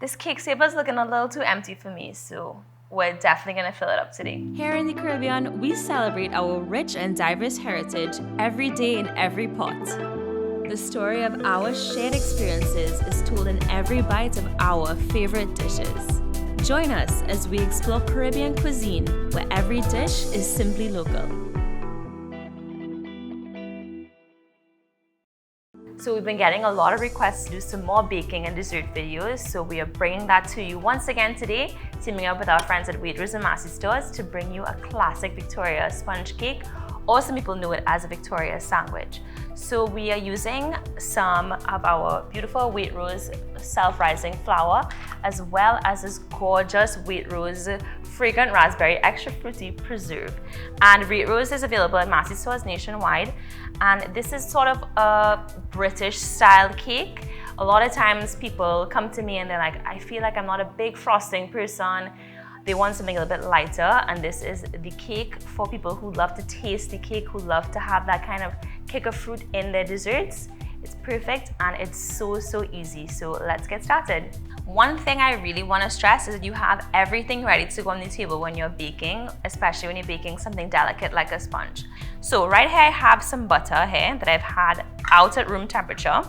This cake saver's looking a little too empty for me, so we're definitely gonna fill it up today. Here in the Caribbean, we celebrate our rich and diverse heritage every day in every pot. The story of our shared experiences is told in every bite of our favorite dishes. Join us as we explore Caribbean cuisine, where every dish is simply local. So we've been getting a lot of requests to do some more baking and dessert videos, so we are bringing that to you once again today, teaming up with our friends at Waitrose and Massy Stores to bring you a classic Victoria sponge cake, or some people know it as a Victoria sandwich. So we are using some of our beautiful Waitrose self-rising flour, as well as this gorgeous Waitrose fragrant raspberry extra fruity preserve. And Waitrose is available at Massy Stores nationwide. And this is sort of a British style cake. A lot of times people come to me and they're like, I feel like I'm not a big frosting person. They want something a little bit lighter, and this is the cake for people who love to taste the cake, who love to have that kind of kick of fruit in their desserts. It's perfect and it's so easy. So let's get started. One thing I really want to stress is that you have everything ready to go on the table when you're baking, especially when you're baking something delicate like a sponge. So right here I have some butter here that I've had out at room temperature.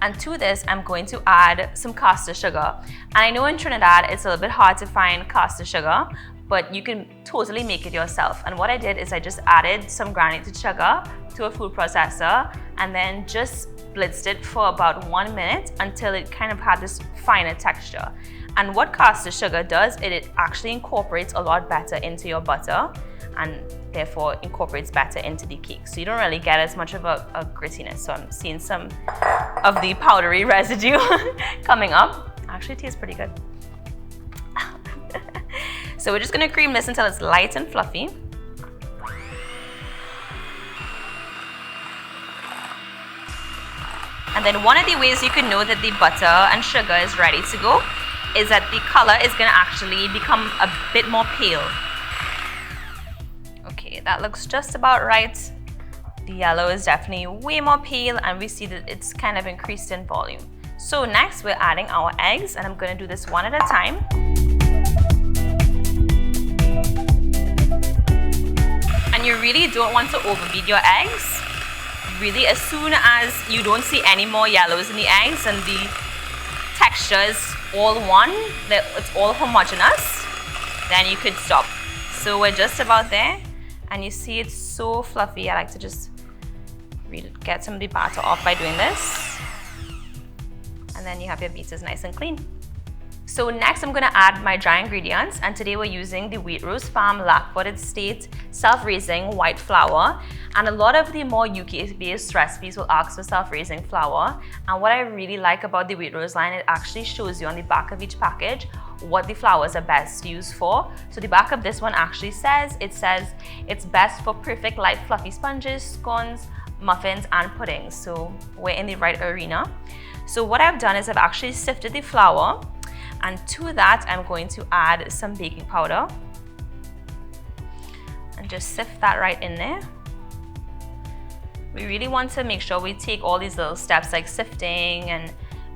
And to this, I'm going to add some castor sugar. And I know in Trinidad, it's a little bit hard to find castor sugar, but you can totally make it yourself. And what I did is I just added some granulated sugar to a food processor and then just blitzed it for about 1 minute until it kind of had this finer texture. And what castor sugar does, it actually incorporates a lot better into your butter and therefore incorporates better into the cake. So you don't really get as much of a grittiness. So I'm seeing some of the powdery residue coming up. Actually, it tastes pretty good. So we're just gonna cream this until it's light and fluffy. And then one of the ways you can know that the butter and sugar is ready to go is that the color is gonna actually become a bit more pale. Okay, that looks just about right. The yellow is definitely way more pale, and we see that it's kind of increased in volume. So next we're adding our eggs, and I'm gonna do this one at a time. And you really don't want to overbeat your eggs. Really, as soon as you don't see any more yellows in the eggs and the texture is all one, that it's all homogeneous, then you could stop. So we're just about there. And you see it's so fluffy. I like to just really get some of the batter off by doing this. And then you have your beaters nice and clean. So next I'm gonna add my dry ingredients, and today we're using the Waitrose Farm Lackford Estate self-raising white flour. And a lot of the more UK-based recipes will ask for self-raising flour. And what I really like about the Waitrose line, it actually shows you on the back of each package what the flours are best used for. So the back of this one actually says it's best for perfect light fluffy sponges, scones, muffins, and puddings. So we're in the right arena. So what I've done is I've actually sifted the flour, and to that I'm going to add some baking powder and just sift that right in there. We really want to make sure we take all these little steps like sifting and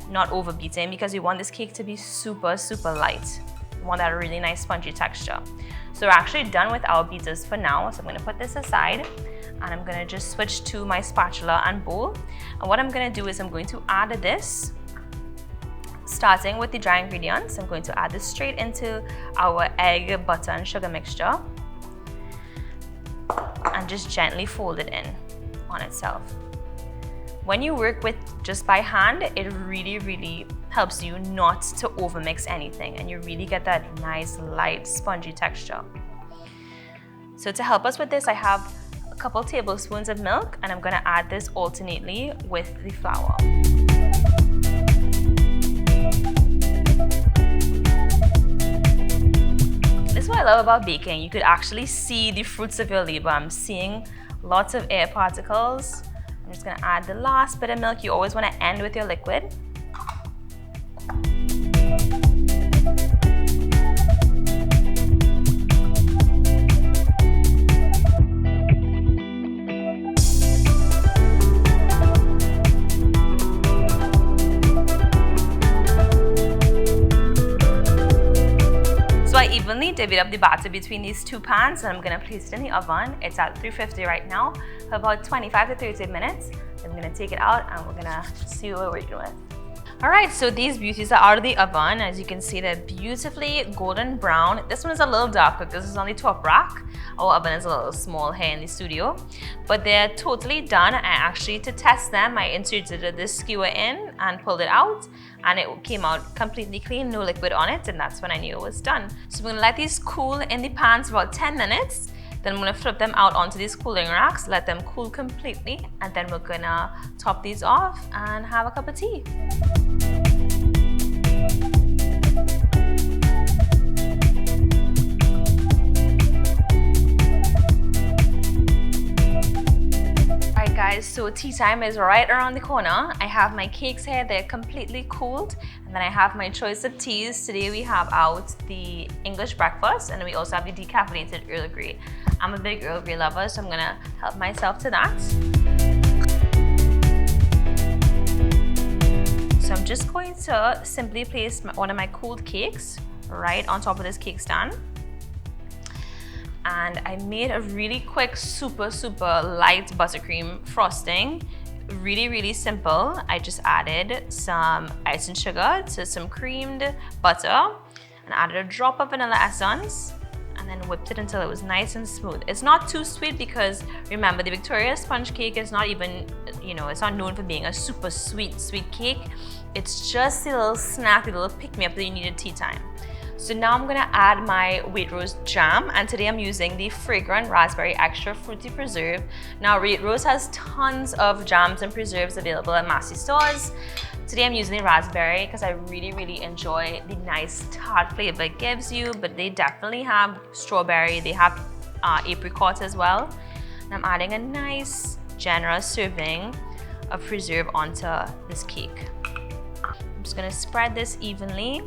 not overbeating, because we want this cake to be super light. We want that really nice spongy texture. So we're actually done with our beaters for now. So I'm gonna put this aside and I'm gonna just switch to my spatula and bowl. And what I'm gonna do is I'm going to add this, starting with the dry ingredients. I'm going to add this straight into our egg, butter, and sugar mixture and just gently fold it in on itself. When you work with just by hand, it really helps you not to overmix anything, and you really get that nice light spongy texture. So to help us with this, I have a couple tablespoons of milk, and I'm going to add this alternately with the flour. This is what I love about baking. You could actually see the fruits of your labor. I'm seeing lots of air particles. I'm just gonna add the last bit of milk. You always wanna end with your liquid. evenly divvied up the batter between these two pans, and I'm gonna place it in the oven. It's at 350 right now for about 25 to 30 minutes. I'm gonna take it out and we're gonna see what we're doing. All right, so these beauties are out of the oven. As you can see, they're beautifully golden brown. This one is a little darker. This is on the top rack. Our oven is a little small here in the studio, but they're totally done. I actually, to test them, I inserted this skewer in and pulled it out, and it came out completely clean, no liquid on it, and that's when I knew it was done. So we're gonna let these cool in the pans for about 10 minutes. Then I'm gonna flip them out onto these cooling racks, let them cool completely, and then we're gonna top these off and have a cup of tea. Alright guys, so tea time is right around the corner. I have my cakes here, they're completely cooled. And then I have my choice of teas. Today we have out the English breakfast, and we also have the decaffeinated Earl Grey. I'm a big Earl Grey lover, so I'm gonna help myself to that. So I'm just going to simply place one of my cooled cakes right on top of this cake stand. And I made a really quick, super light buttercream frosting. Really simple. I just added some ice and sugar to some creamed butter and added a drop of vanilla essence and then whipped it until it was nice and smooth. It's not too sweet because remember, the Victoria sponge cake is not even, it's not known for being a super sweet cake. It's just a little snack, a little pick-me-up that you need at tea time. So now I'm gonna add my Waitrose jam, and today I'm using the fragrant raspberry extra fruity preserve. Now Waitrose has tons of jams and preserves available at Massey stores. Today I'm using the raspberry because I really enjoy the nice tart flavor it gives you, but they definitely have strawberry, they have apricot as well. And I'm adding a nice generous serving of preserve onto this cake. I'm just gonna spread this evenly.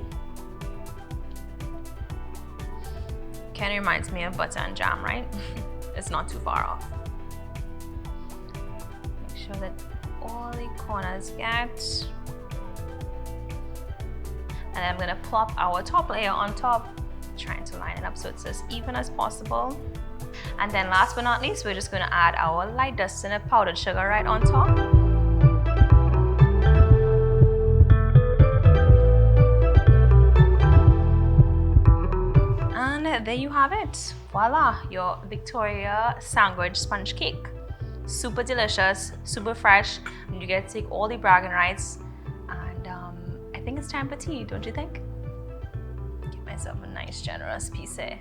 Kind of reminds me of butter and jam, right? It's not too far off. Make sure that all the corners get. And then I'm gonna plop our top layer on top, trying to line it up so it's as even as possible. And then last but not least, we're just gonna add our light dusting of powdered sugar right on top. There you have it. Voila, your Victoria sandwich sponge cake. Super delicious, super fresh, and you get to take all the bragging rights. And I think it's time for tea, don't you think? Give myself a nice generous piece here.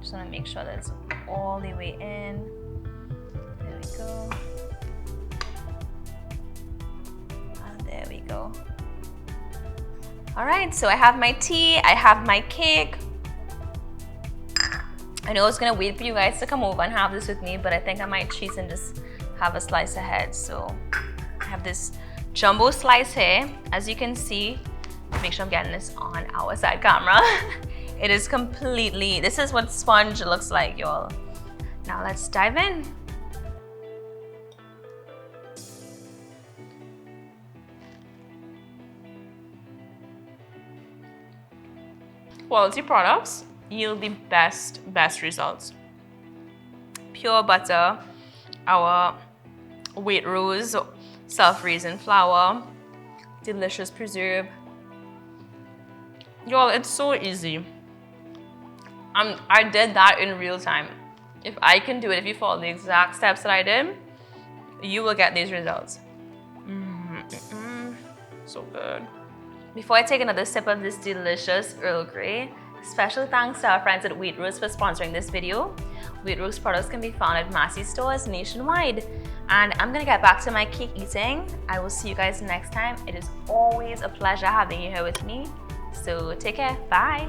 Just want to make sure that it's all the way in. There we go. And there we go. All right, so I have my tea, I have my cake. I know I was gonna wait for you guys to come over and have this with me, but I think I might cheat and just have a slice ahead. So I have this jumbo slice here. As you can see, make sure I'm getting this on our side camera. It is completely, this is what sponge looks like, y'all. Now let's dive in. Quality products yield the best results. Pure butter, our Waitrose self-raising flour, delicious preserve. Y'all, it's so easy. I did that in real time. If I can do it, if you follow the exact steps that I did, you will get these results. So good. Before I take another sip of this delicious Earl Grey, special thanks to our friends at Waitrose for sponsoring this video. Waitrose products can be found at Massey stores nationwide. And I'm gonna get back to my cake eating. I will see you guys next time. It is always a pleasure having you here with me. So take care, bye.